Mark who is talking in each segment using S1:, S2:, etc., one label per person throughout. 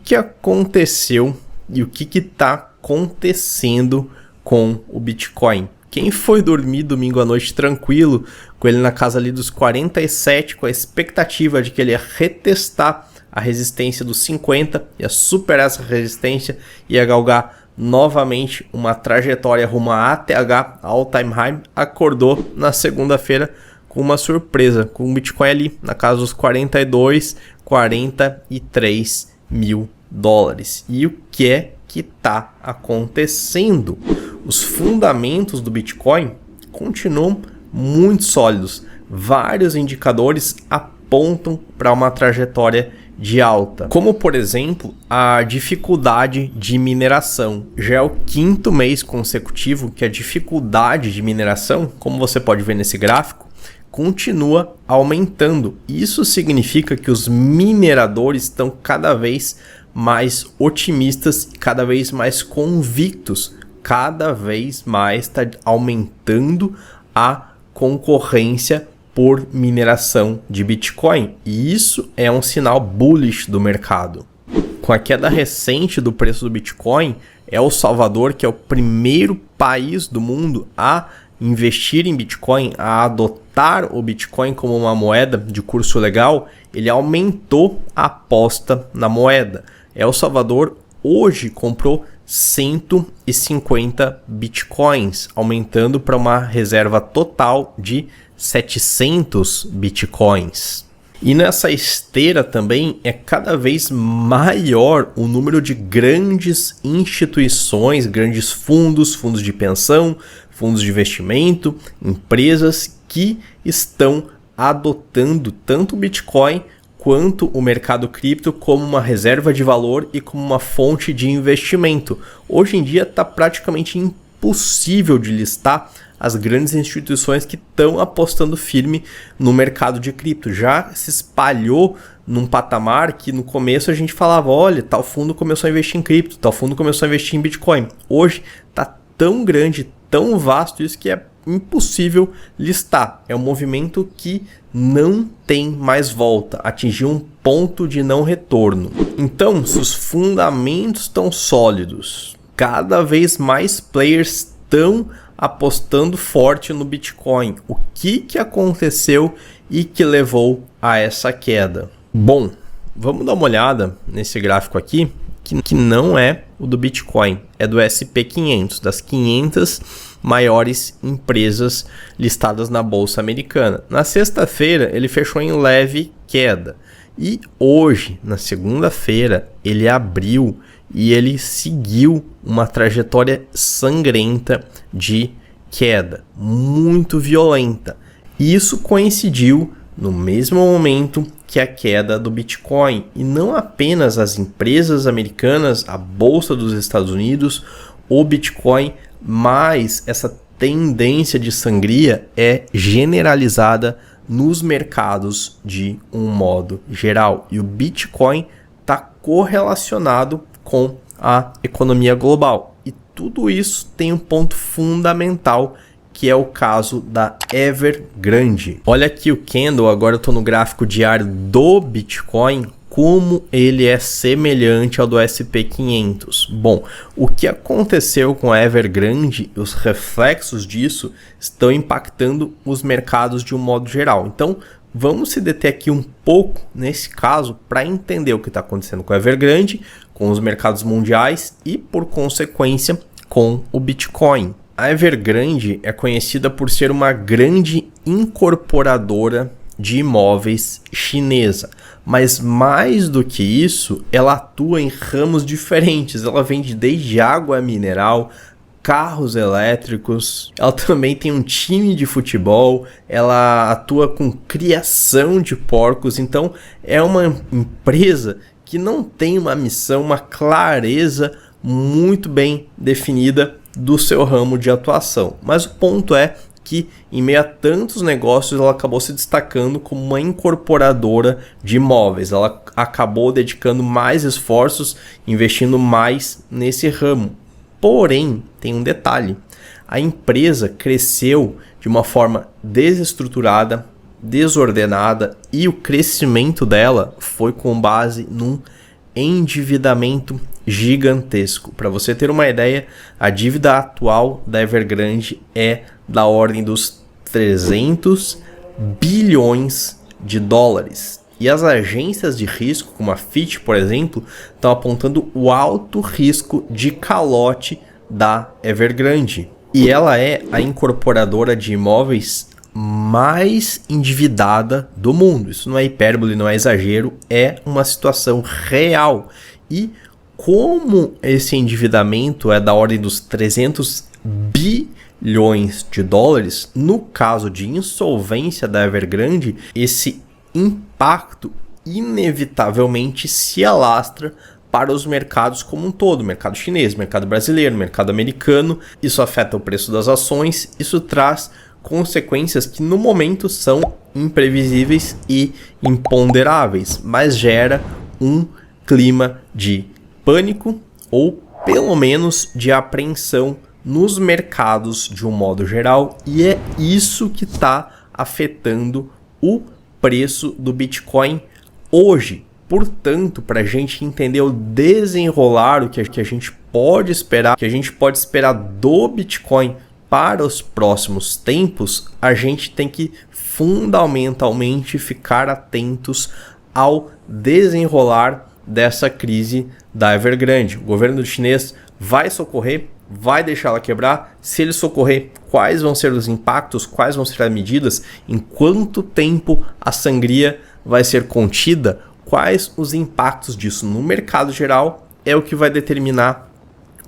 S1: que aconteceu e o que está acontecendo com o Bitcoin? Quem foi dormir domingo à noite tranquilo, com ele na casa ali dos 47, com a expectativa de que ele ia retestar a resistência dos 50, ia superar essa resistência e ia galgar novamente uma trajetória rumo a ATH, All Time High, acordou na segunda-feira com uma surpresa, com o Bitcoin ali na casa dos 42, 43 mil dólares. E o que é que está acontecendo? Os fundamentos do Bitcoin continuam muito sólidos. Vários indicadores apontam para uma trajetória de alta, como por exemplo a dificuldade de mineração. Já é o 5º mês consecutivo que a dificuldade de mineração, como você pode ver nesse gráfico, continua aumentando. Isso significa que os mineradores estão cada vez mais otimistas e cada vez mais convictos. Cada vez mais está aumentando a concorrência por mineração de Bitcoin. E isso é um sinal bullish do mercado. Com a queda recente do preço do Bitcoin, El Salvador, que é o primeiro país do mundo a investir em Bitcoin, a adotar o Bitcoin como uma moeda de curso legal, ele aumentou a aposta na moeda. El Salvador hoje comprou 150 Bitcoins, aumentando para uma reserva total de 700 Bitcoins. E nessa esteira também é cada vez maior o número de grandes instituições, grandes fundos de pensão, fundos de investimento, empresas que estão adotando tanto o Bitcoin quanto o mercado cripto como uma reserva de valor e como uma fonte de investimento. Hoje em dia está praticamente impossível de listar as grandes instituições que estão apostando firme no mercado de cripto. Já se espalhou num patamar que no começo a gente falava, olha, tal fundo começou a investir em cripto, tal fundo começou a investir em Bitcoin. Hoje está tão grande, tão vasto isso que é impossível listar. É um movimento que não tem mais volta, atingiu um ponto de não retorno. Então, se os fundamentos estão sólidos, cada vez mais players estão apostando forte no Bitcoin. O que aconteceu e que levou a essa queda? Bom, vamos dar uma olhada nesse gráfico aqui, que não é o do Bitcoin, é do S&P 500, das 500 maiores empresas listadas na Bolsa Americana. Na sexta-feira, ele fechou em leve queda. E hoje, na segunda-feira, ele abriu e ele seguiu uma trajetória sangrenta de queda, muito violenta. Isso coincidiu no mesmo momento que a queda do Bitcoin. E não apenas as empresas americanas, a Bolsa dos Estados Unidos, o Bitcoin, mas essa tendência de sangria é generalizada nos mercados de um modo geral. E o Bitcoin está correlacionado com a economia global. E tudo isso tem um ponto fundamental, que é o caso da Evergrande. Olha aqui o candle, agora eu estou no gráfico diário do Bitcoin, como ele é semelhante ao do S&P 500. Bom, o que aconteceu com a Evergrande, os reflexos disso estão impactando os mercados de um modo geral. Então, vamos se deter aqui um pouco nesse caso para entender o que está acontecendo com a Evergrande, com os mercados mundiais e, por consequência, com o Bitcoin. A Evergrande é conhecida por ser uma grande incorporadora de imóveis chinesa, mas mais do que isso, ela atua em ramos diferentes. Ela vende desde água mineral, carros elétricos, ela também tem um time de futebol, ela atua com criação de porcos. Então é uma empresa que não tem uma missão, uma clareza muito bem definida do seu ramo de atuação. Mas o ponto é que, em meio a tantos negócios, ela acabou se destacando como uma incorporadora de imóveis. Ela acabou dedicando mais esforços, investindo mais nesse ramo. Porém, tem um detalhe. A empresa cresceu de uma forma desestruturada, desordenada, e o crescimento dela foi com base num endividamento gigantesco. Para você ter uma ideia, a dívida atual da Evergrande é da ordem dos 300 bilhões de dólares. E as agências de risco, como a Fitch, por exemplo, estão apontando o alto risco de calote da Evergrande. E ela é a incorporadora de imóveis mais endividada do mundo. Isso não é hipérbole, não é exagero, é uma situação real. E como esse endividamento é da ordem dos 300 bilhões de dólares, no caso de insolvência da Evergrande, esse impacto inevitavelmente se alastra para os mercados como um todo, mercado chinês, mercado brasileiro, mercado americano. Isso afeta o preço das ações, isso traz consequências que no momento são imprevisíveis e imponderáveis, mas gera um clima de pânico ou pelo menos de apreensão nos mercados de um modo geral, e é isso que está afetando o preço do Bitcoin hoje. Portanto, para a gente entender o desenrolar, o que a gente pode esperar, do Bitcoin para os próximos tempos, a gente tem que fundamentalmente ficar atentos ao desenrolar dessa crise da Evergrande. O governo chinês vai socorrer? Vai deixar ela quebrar? Se ele socorrer, quais vão ser os impactos? Quais vão ser as medidas? Em quanto tempo a sangria vai ser contida? Quais os impactos disso no mercado geral é o que vai determinar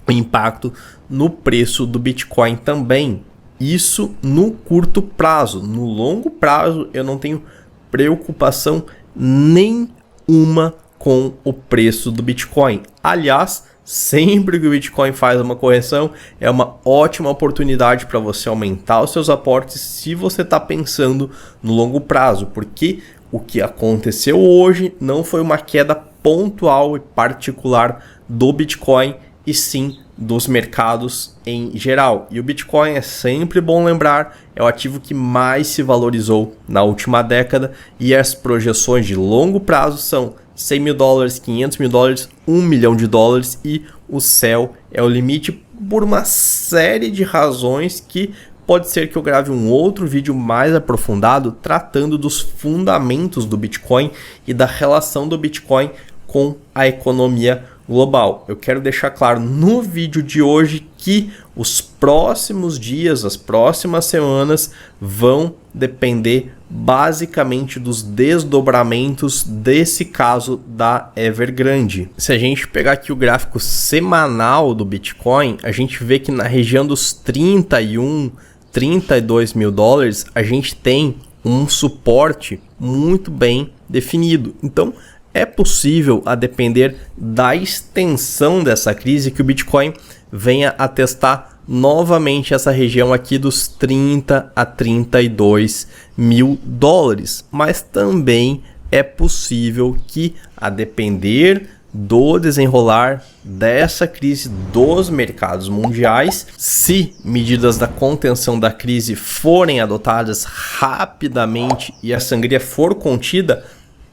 S1: o impacto no preço do Bitcoin também. Isso no curto prazo. No longo prazo eu não tenho preocupação nenhuma com o preço do Bitcoin. Aliás, sempre que o Bitcoin faz uma correção, é uma ótima oportunidade para você aumentar os seus aportes se você está pensando no longo prazo, porque o que aconteceu hoje não foi uma queda pontual e particular do Bitcoin, e sim dos mercados em geral. E o Bitcoin, é sempre bom lembrar, é o ativo que mais se valorizou na última década, e as projeções de longo prazo são 100 mil dólares, 500 mil dólares, 1 milhão de dólares, e o céu é o limite por uma série de razões que pode ser que eu grave um outro vídeo mais aprofundado tratando dos fundamentos do Bitcoin e da relação do Bitcoin com a economia global. Eu quero deixar claro no vídeo de hoje que os próximos dias, as próximas semanas vão depender basicamente dos desdobramentos desse caso da Evergrande. Se a gente pegar aqui o gráfico semanal do Bitcoin, a gente vê que na região dos 32 mil dólares a gente tem um suporte muito bem definido. Então é possível, a depender da extensão dessa crise, que o Bitcoin venha a testar novamente essa região aqui dos 30 a 32 mil dólares. Mas também é possível que, a depender do desenrolar dessa crise dos mercados mundiais, se medidas da contenção da crise forem adotadas rapidamente e a sangria for contida,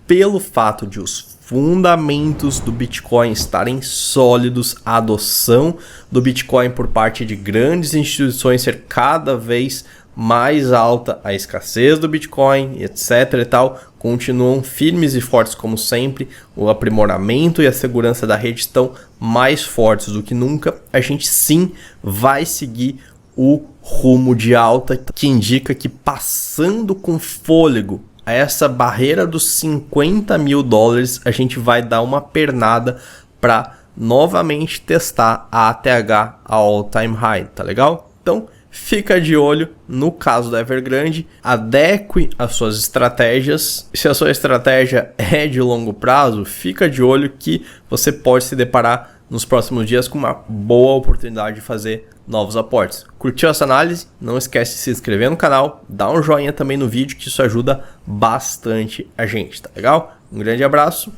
S1: pelo fato de os fundamentos do Bitcoin estarem sólidos, a adoção do Bitcoin por parte de grandes instituições ser cada vez mais alta, a escassez do Bitcoin, etc. e tal, continuam firmes e fortes como sempre, o aprimoramento e a segurança da rede estão mais fortes do que nunca, a gente sim vai seguir o rumo de alta, que indica que, passando com fôlego a essa barreira dos 50 mil dólares, a gente vai dar uma pernada para novamente testar a ATH all time high, tá legal? Então fica de olho no caso da Evergrande, adeque as suas estratégias. Se a sua estratégia é de longo prazo, fica de olho que você pode se deparar nos próximos dias com uma boa oportunidade de fazer novos aportes. Curtiu essa análise? Não esquece de se inscrever no canal, dá um joinha também no vídeo, que isso ajuda bastante a gente, tá legal? Um grande abraço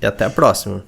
S1: e até a próxima.